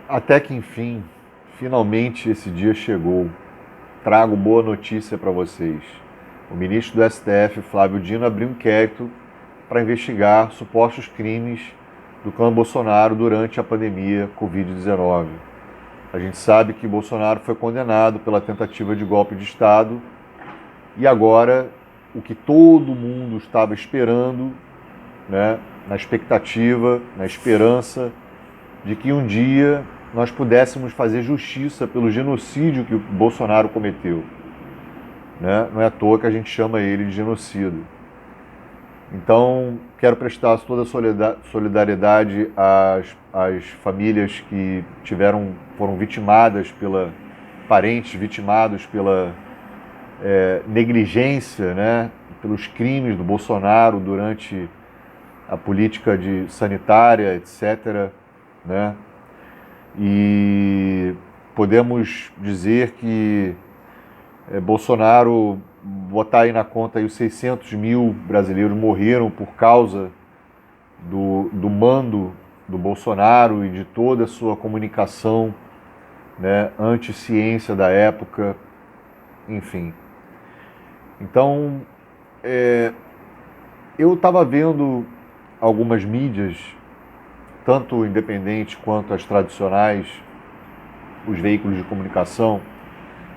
Até que enfim, finalmente esse dia chegou. Trago boa notícia para vocês. O ministro do STF, Flávio Dino, abriu um inquérito para investigar supostos crimes do clã Bolsonaro durante a pandemia Covid-19. A gente sabe que Bolsonaro foi condenado pela tentativa de golpe de Estado e agora o que todo mundo estava esperando, né, na expectativa, na esperança de que um dia nós pudéssemos fazer justiça pelo genocídio que o Bolsonaro cometeu. Né? Não é à toa que a gente chama ele de genocida. Então, quero prestar toda a solidariedade às famílias que foram vitimadas parentes vitimados pela negligência, né? Pelos crimes do Bolsonaro durante a política sanitária, etc. Né? E podemos dizer que Bolsonaro, botar aí na conta aí os 600 mil brasileiros morreram por causa do mando do Bolsonaro e de toda a sua comunicação, né, anti-ciência da época, enfim. Então, eu estava vendo algumas mídias, tanto independentes quanto as tradicionais, os veículos de comunicação,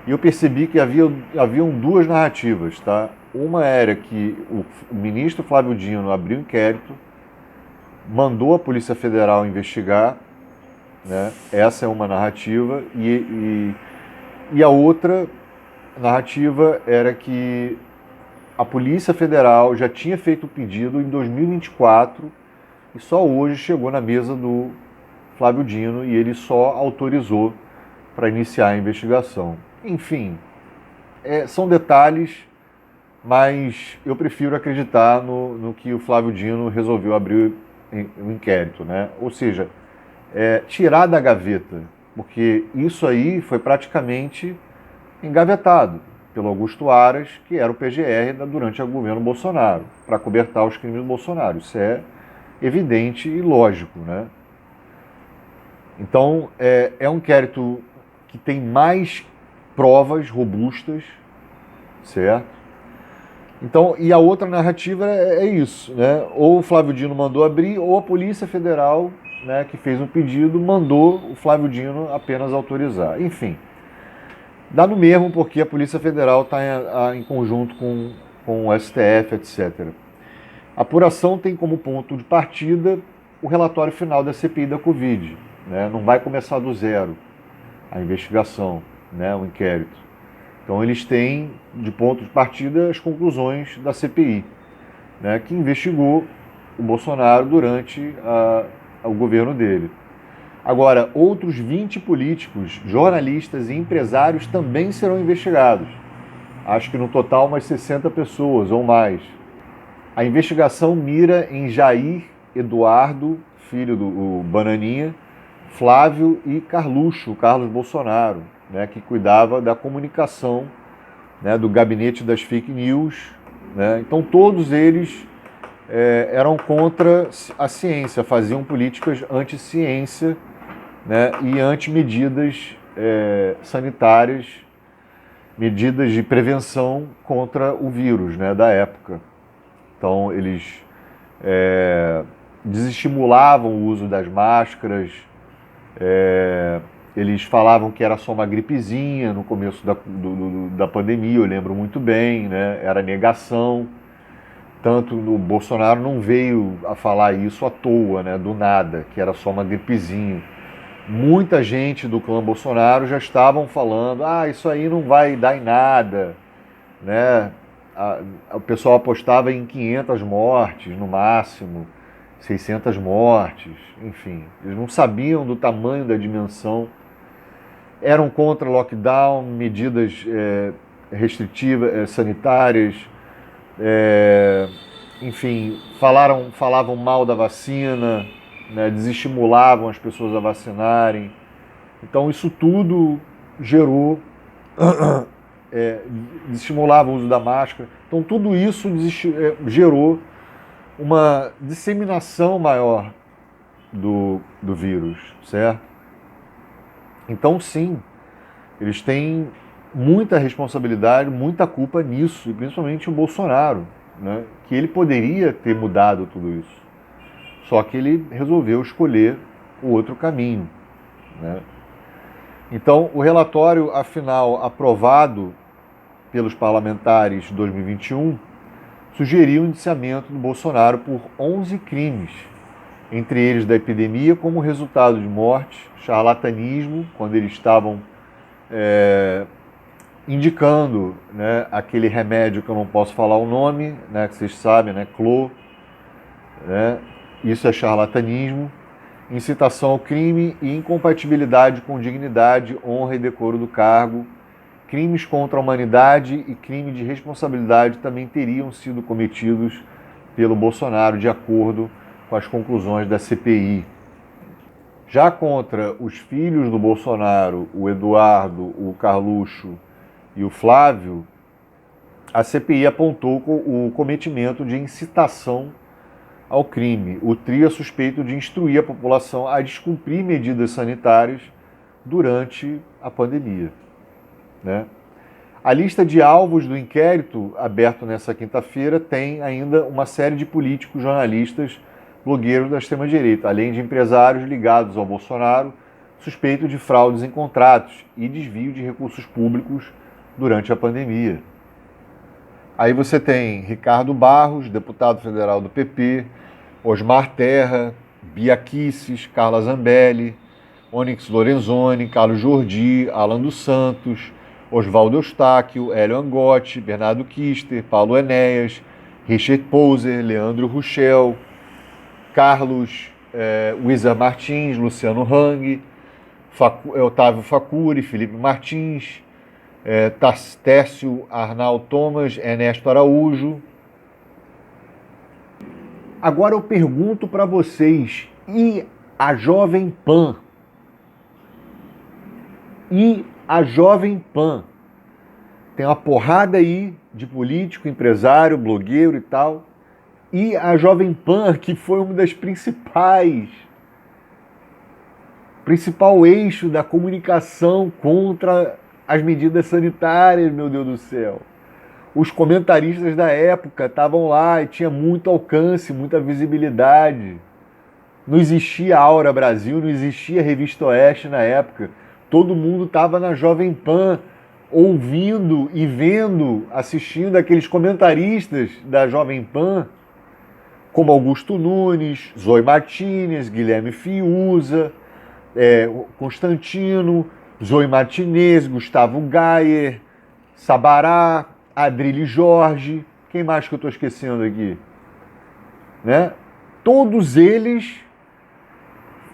e eu percebi que haviam duas narrativas, tá? Uma era que o ministro Flávio Dino abriu um inquérito, mandou a Polícia Federal investigar, né? Essa é uma narrativa, e a outra narrativa era que a Polícia Federal já tinha feito o pedido em 2024 e só hoje chegou na mesa do Flávio Dino e ele só autorizou para iniciar a investigação. Enfim, são detalhes, mas eu prefiro acreditar no que o Flávio Dino resolveu abrir o inquérito, né? Ou seja, tirar da gaveta, porque isso aí foi praticamente engavetado pelo Augusto Aras, que era o PGR durante o governo Bolsonaro, para cobertar os crimes do Bolsonaro. Isso é evidente e lógico, né? Então, é um inquérito que tem mais provas robustas, certo? Então, e a outra narrativa é isso, né? Ou o Flávio Dino mandou abrir, ou a Polícia Federal, né, que fez um pedido, mandou o Flávio Dino apenas autorizar. Enfim, dá no mesmo porque a Polícia Federal está em conjunto com o STF, etc. A apuração tem como ponto de partida o relatório final da CPI da Covid. Né? Não vai começar do zero a investigação, né, o inquérito. Então eles têm de ponto de partida as conclusões da CPI, né, que investigou o Bolsonaro durante o governo dele. Agora, outros 20 políticos, jornalistas e empresários também serão investigados. Acho que no total umas 60 pessoas ou mais. A investigação mira em Jair Eduardo, filho do Bananinha, Flávio e Carlos Bolsonaro, né, que cuidava da comunicação, né, do gabinete das fake news. Né? Então todos eles eram contra a ciência, faziam políticas anti-ciência, né, e anti-medidas sanitárias, medidas de prevenção contra o vírus, né, da época. Então eles desestimulavam o uso das máscaras, eles falavam que era só uma gripezinha no começo da pandemia, eu lembro muito bem, né? Era negação. Tanto o Bolsonaro não veio a falar isso à toa, né? Do nada, que era só uma gripezinha. Muita gente do clã Bolsonaro já estavam falando, isso aí não vai dar em nada, né? O pessoal apostava em 500 mortes no máximo, 600 mortes, enfim. Eles não sabiam do tamanho da dimensão. Eram contra lockdown, medidas restritivas, sanitárias, enfim, falavam mal da vacina, né, desestimulavam as pessoas a vacinarem. Então isso tudo gerou, desestimulava o uso da máscara. Então tudo isso gerou uma disseminação maior do vírus, certo? Então, sim, eles têm muita responsabilidade, muita culpa nisso, e principalmente o Bolsonaro, né? Que ele poderia ter mudado tudo isso. Só que ele resolveu escolher o outro caminho, né? Então, o relatório, afinal, aprovado pelos parlamentares de 2021, sugeriu o indiciamento do Bolsonaro por 11 crimes, entre eles da epidemia como resultado de morte, charlatanismo, quando eles estavam indicando, né, aquele remédio que eu não posso falar o nome, né, que vocês sabem, né, Clô, né, isso é charlatanismo, incitação ao crime e incompatibilidade com dignidade, honra e decoro do cargo. Crimes contra a humanidade e crime de responsabilidade também teriam sido cometidos pelo Bolsonaro, de acordo com as conclusões da CPI. Já contra os filhos do Bolsonaro, o Eduardo, o Carluxo e o Flávio, a CPI apontou o cometimento de incitação ao crime. O trio é suspeito de instruir a população a descumprir medidas sanitárias durante a pandemia, né? A lista de alvos do inquérito, aberto nessa quinta-feira, tem ainda uma série de políticos, jornalistas, blogueiros da extrema-direita, além de empresários ligados ao Bolsonaro, suspeitos de fraudes em contratos e desvio de recursos públicos durante a pandemia. Aí você tem Ricardo Barros, deputado federal do PP, Osmar Terra, Bia Kicis, Carla Zambelli, Onyx Lorenzoni, Carlos Jordi, Alan dos Santos, Oswaldo Eustáquio, Hélio Angotti, Bernardo Kister, Paulo Enéas, Richard Poser, Leandro Ruchel, Carlos Wizard Martins, Luciano Hang, Otávio Facuri, Felipe Martins, Tércio Arnaldo Thomas, Ernesto Araújo. Agora eu pergunto para vocês, e a Jovem Pan? E a Jovem Pan? Tem uma porrada aí de político, empresário, blogueiro e tal. E a Jovem Pan, que foi uma das principal eixo da comunicação contra as medidas sanitárias, meu Deus do céu. Os comentaristas da época estavam lá e tinha muito alcance, muita visibilidade. Não existia Aura Brasil, não existia Revista Oeste na época. Todo mundo estava na Jovem Pan, ouvindo e vendo, assistindo aqueles comentaristas da Jovem Pan, como Augusto Nunes, Zoe Martínez, Guilherme Fiuza, Constantino, Zoe Martinez, Gustavo Gayer, Sabará, Adrilho Jorge, quem mais que eu estou esquecendo aqui? Né? Todos eles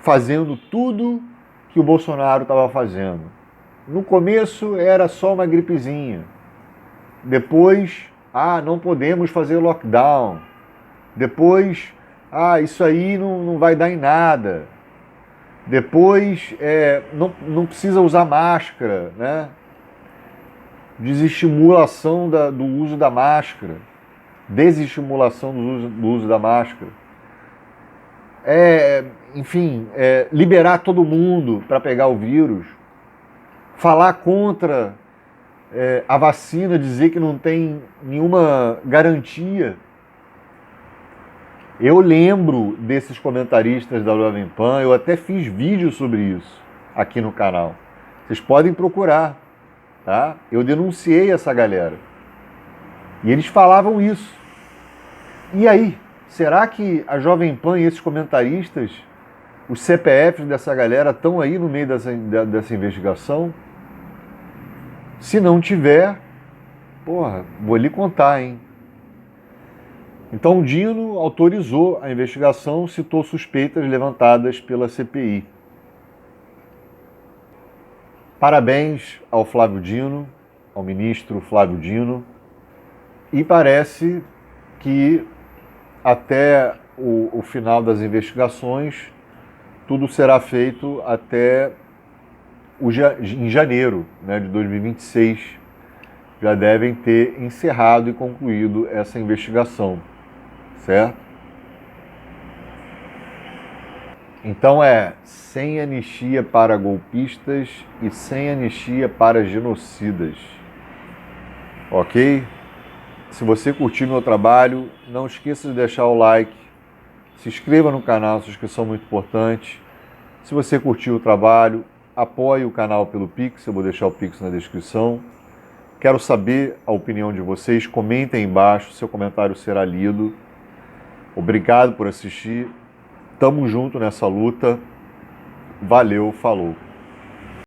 fazendo tudo que o Bolsonaro estava fazendo. No começo era só uma gripezinha. Depois, não podemos fazer lockdown. Depois, isso aí não vai dar em nada. Depois, não precisa usar máscara, né? Desestimulação do uso da máscara. Desestimulação do uso da máscara. Enfim, liberar todo mundo para pegar o vírus. Falar contra a vacina, dizer que não tem nenhuma garantia. Eu lembro desses comentaristas da Jovem Pan, eu até fiz vídeo sobre isso aqui no canal. Vocês podem procurar, tá? Eu denunciei essa galera. E eles falavam isso. E aí, será que a Jovem Pan e esses comentaristas, os CPFs dessa galera, estão aí no meio dessa investigação? Se não tiver, vou lhe contar, hein? Então o Dino autorizou a investigação, citou suspeitas levantadas pela CPI. Parabéns ao Flávio Dino, ao ministro Flávio Dino, e parece que até o final das investigações tudo será feito até em janeiro, né, de 2026. Já devem ter encerrado e concluído essa investigação, certo? Então é sem anistia para golpistas e sem anistia para genocidas. Ok? Se você curtiu meu trabalho, não esqueça de deixar o like, se inscreva no canal, sua inscrição é muito importante. Se você curtiu o trabalho, apoie o canal pelo Pix, eu vou deixar o Pix na descrição. Quero saber a opinião de vocês, comentem aí embaixo, seu comentário será lido. Obrigado por assistir, tamo junto nessa luta, valeu, falou!